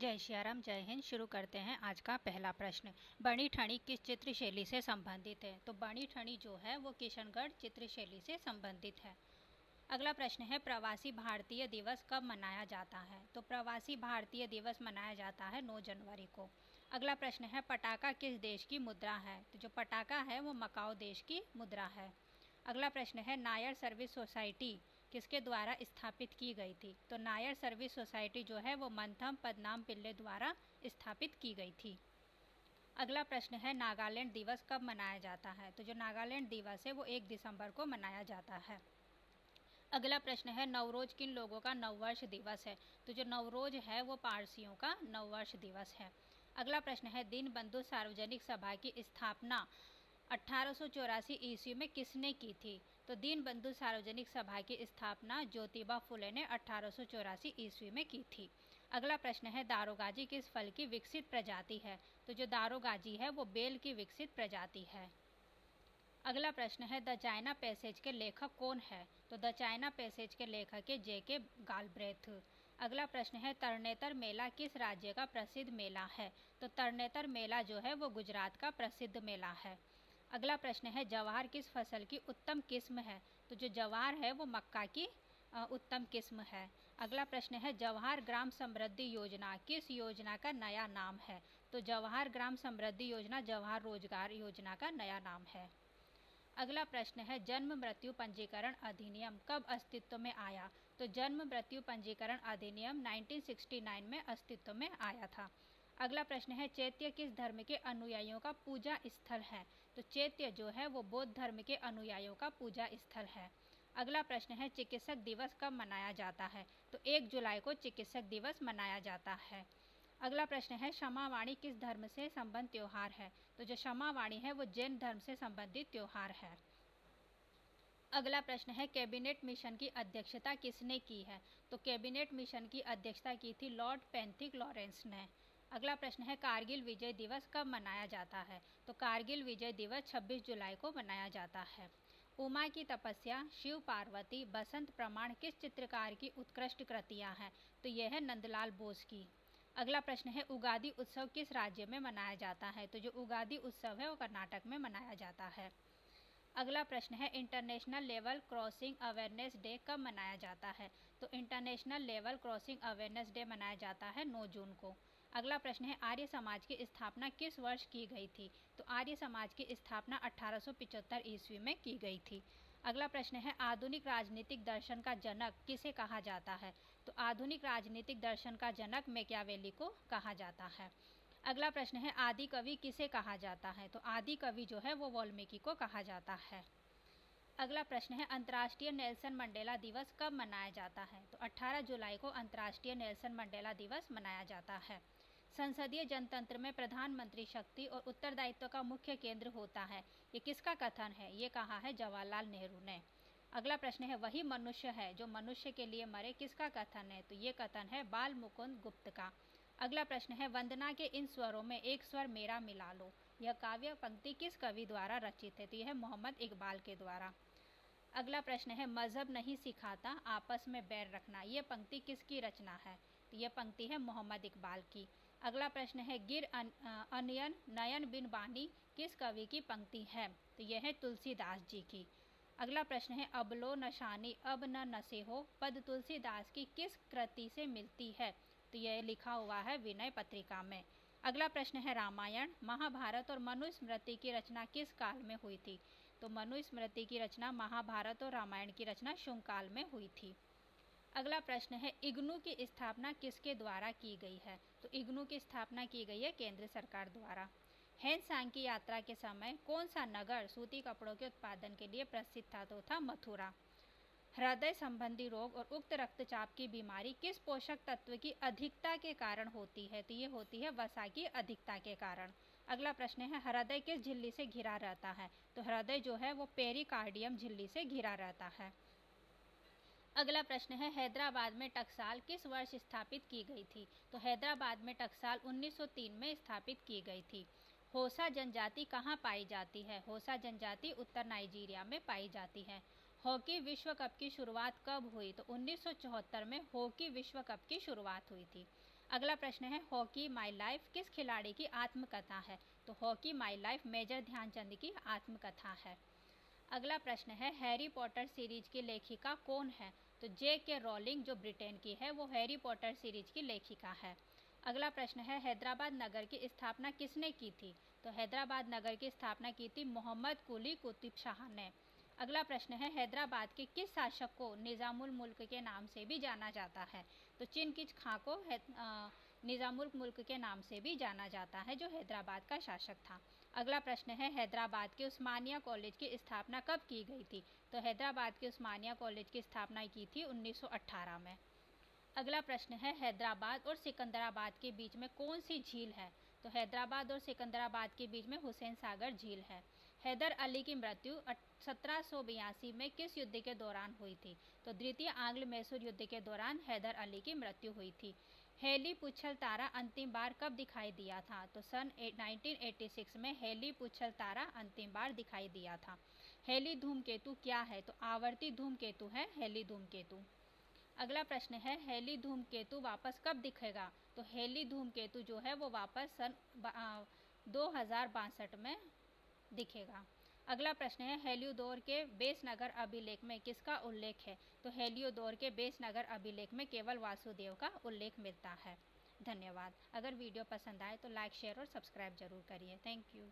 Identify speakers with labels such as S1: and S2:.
S1: जय सियाराम, जय हिंद। शुरू करते हैं आज का पहला प्रश्न। बणी ठनी किस चित्र शैली से संबंधित है? तो बणी ठनी जो है वो किशनगढ़ चित्र शैली से संबंधित है। अगला प्रश्न है प्रवासी भारतीय दिवस कब मनाया जाता है? तो प्रवासी भारतीय दिवस मनाया जाता है 9 जनवरी को। अगला प्रश्न है पटाखा किस देश की मुद्रा है? तो जो पटाखा है वो मकाओ देश की मुद्रा है। अगला प्रश्न है नायर सर्विस सोसाइटी किसके द्वारा स्थापित की गई थी? तो नायर सर्विस सोसाइटी जो है वो मंथम पद्मनाभ पिल्ले द्वारा स्थापित की गई थी। अगला प्रश्न है नागालैंड दिवस कब मनाया जाता है? तो जो नागालैंड दिवस है वो 1 दिसंबर को मनाया जाता है। अगला प्रश्न है नवरोज किन लोगों का नववर्ष दिवस है? तो जो नवरोज है वो पारसियों का नववर्ष दिवस है। अगला प्रश्न है दीनबंधु सार्वजनिक सभा की स्थापना 1884 ईस्वी में किसने की थी? तो दीनबंधु सार्वजनिक सभा की स्थापना ज्योतिबा फुले ने 1884 ईस्वी में की थी। अगला प्रश्न है दारोगाजी किस फल की विकसित प्रजाति है? तो जो दारोगाजी है वो बेल की विकसित प्रजाति है। अगला प्रश्न है द चाइना पैसेज के लेखक कौन है? तो द चाइना पैसेज के लेखक है J.K. गालब्रेथ। अगला प्रश्न है तरनेतर मेला किस राज्य का प्रसिद्ध मेला है? तो तरनेतर मेला जो है वो गुजरात का प्रसिद्ध मेला है। अगला प्रश्न है जवार किस फसल की उत्तम किस्म है? तो जो जवार है वो मक्का की उत्तम किस्म है। अगला प्रश्न है जवाहर ग्राम समृद्धि योजना किस योजना का नया नाम है? तो जवाहर ग्राम समृद्धि योजना जवाहर रोजगार योजना का नया नाम है। अगला प्रश्न है जन्म मृत्यु पंजीकरण अधिनियम कब अस्तित्व में आया? तो जन्म मृत्यु पंजीकरण अधिनियम 1969 में अस्तित्व में आया था। अगला प्रश्न है चैत्य किस धर्म के अनुयायियों का पूजा स्थल है? तो चैत्य जो है वो बौद्ध धर्म के अनुयायियों का पूजा स्थल है। अगला प्रश्न है चिकित्सक दिवस कब मनाया जाता है? तो 1 जुलाई को चिकित्सक दिवस मनाया जाता है। अगला प्रश्न है क्षमावाणी किस धर्म से संबंधित त्योहार है? तो जो क्षमावाणी है वो जैन धर्म से संबंधित त्योहार है। अगला प्रश्न है कैबिनेट मिशन की अध्यक्षता किसने की है? तो कैबिनेट मिशन की अध्यक्षता की थी लॉर्ड पेंथिक लॉरेंस ने। अगला प्रश्न है कारगिल विजय दिवस कब मनाया जाता है? तो कारगिल विजय दिवस 26 जुलाई को मनाया जाता है। उमा की तपस्या, शिव पार्वती, बसंत प्रमाण किस चित्रकार की उत्कृष्ट कृतियां हैं? तो यह है नंदलाल बोस की। अगला प्रश्न है उगादि उत्सव किस राज्य में मनाया जाता है? तो जो उगादि उत्सव है वो कर्नाटक में मनाया जाता है। अगला प्रश्न है international level crossing awareness day कब मनाया जाता है? तो international level crossing awareness day मनाया जाता है 9 जून को। अगला प्रश्न है आर्य समाज की स्थापना किस वर्ष की गई थी? तो आर्य समाज की स्थापना 1875 ईस्वी में की गई थी। अगला प्रश्न है आधुनिक राजनीतिक दर्शन का जनक किसे कहा जाता है? तो आधुनिक राजनीतिक दर्शन का जनक मैकियावेली को कहा जाता है। अगला प्रश्न है आदि कवि किसे कहा जाता है? तो आदि कवि जो है वो वाल्मीकि को कहा जाता है। अगला प्रश्न है अंतर्राष्ट्रीय नेल्सन मंडेला दिवस कब मनाया जाता है? तो 18 जुलाई को अंतर्राष्ट्रीय नेल्सन मंडेला दिवस मनाया जाता है। संसदीय जनतंत्र में प्रधानमंत्री शक्ति और उत्तरदायित्व का मुख्य केंद्र होता है, ये किसका कथन है? ये कहा है जवाहरलाल नेहरू ने। अगला प्रश्न है वही मनुष्य है जो मनुष्य के लिए मरे, किसका कथन है? तो ये कथन है बाल मुकुंद गुप्त का। अगला प्रश्न है वंदना के इन स्वरों में एक स्वर मेरा मिला लो, यह काव्य पंक्ति किस कवि द्वारा रचित है? तो यह मोहम्मद इकबाल के द्वारा। अगला प्रश्न है मजहब नहीं सिखाता आपस में बैर रखना, यह पंक्ति किसकी रचना है? तो यह पंक्ति है मोहम्मद इकबाल की। अगला प्रश्न है गिर अनयन नयन बिन बानी किस कवि की पंक्ति है? तो यह है तुलसीदास जी की। अगला प्रश्न है अबलो नशानी अब न नशे हो पद तुलसीदास की किस कृति से मिलती है? तो यह लिखा हुआ है विनय पत्रिका में। अगला प्रश्न है रामायण, महाभारत और मनुस्मृति की रचना किस काल में हुई थी? तो मनुस्मृति की रचना, महाभारत और रामायण की रचना शुंग काल में हुई थी। अगला प्रश्न है इग्नू की स्थापना किसके द्वारा की गई है? तो इग्नू की स्थापना की गई है केंद्र सरकार द्वारा। हेनसांग की यात्रा के समय कौन सा नगर सूती कपड़ों के उत्पादन के लिए प्रसिद्ध था? तो था मथुरा। हृदय संबंधी रोग और उक्त रक्तचाप की बीमारी किस पोषक तत्व की अधिकता के कारण होती है? तो ये होती है वसा की अधिकता के कारण। अगला प्रश्न है हृदय किस झिल्ली से घिरा रहता है? तो हृदय जो है वो पेरिकार्डियम झिल्ली से घिरा रहता है। अगला प्रश्न है हैदराबाद में टकसाल किस वर्ष स्थापित की गई थी? तो हैदराबाद में टकसाल 1903 में स्थापित की गई थी। होसा जनजाति कहाँ पाई जाती है? होसा जनजाति उत्तर नाइजीरिया में पाई जाती है। हॉकी विश्व कप की शुरुआत कब हुई? तो 1974 में हॉकी विश्व कप की शुरुआत हुई थी। अगला प्रश्न है हॉकी माई लाइफ किस खिलाड़ी की आत्मकथा है? तो hockey my life major Dhyanchand की आत्मकथा है। अगला प्रश्न है हैरी पॉटर सीरीज की लेखिका कौन है? तो J.K. रॉलिंग जो ब्रिटेन की है वो हैरी पॉटर सीरीज की लेखिका है। अगला प्रश्न है हैदराबाद नगर की स्थापना किसने की थी? तो हैदराबाद नगर की स्थापना की थी मोहम्मद कुली कुतुब शाह ने। अगला प्रश्न है हैदराबाद के किस शासक को निज़ामुल मुल्क के नाम से भी जाना जाता है? तो चिनकिज खां को निज़ामुल मुल्क के नाम से भी जाना जाता है, जो हैदराबाद का शासक था। अगला प्रश्न है हैदराबाद के उस्मानिया कॉलेज की स्थापना कब की गई थी? तो हैदराबाद के उस्मानिया कॉलेज की स्थापना की थी 1918 में। अगला प्रश्न है हैदराबाद और सिकंदराबाद के बीच में कौन सी झील है? तो हैदराबाद और सिकंदराबाद के बीच में हुसैन सागर झील है। हैदर अली की मृत्यु 1782 में किस युद्ध के दौरान हुई थी? तो द्वितीय आंग्ल मैसूर युद्ध के दौरान हैदर अली की मृत्यु हुई थी। हेली पुच्छल तारा अंतिम बार कब दिखाई दिया था? तो सन 1986 में हेली पुच्छल तारा अंतिम बार दिखाई दिया था। हेली धूमकेतु क्या है? तो आवर्ती धूमकेतु है हेली धूमकेतु। अगला प्रश्न है हेली धूमकेतु वापस कब दिखेगा? तो हेली धूमकेतु जो है वो वापस सन 2062 में दिखेगा। अगला प्रश्न है हेलियोडोर के बेस नगर अभिलेख में किसका उल्लेख है? तो हेलियोडोर के बेस नगर अभिलेख में केवल वासुदेव का उल्लेख मिलता है। धन्यवाद। अगर वीडियो पसंद आए तो लाइक शेयर और सब्सक्राइब जरूर करिए। Thank you.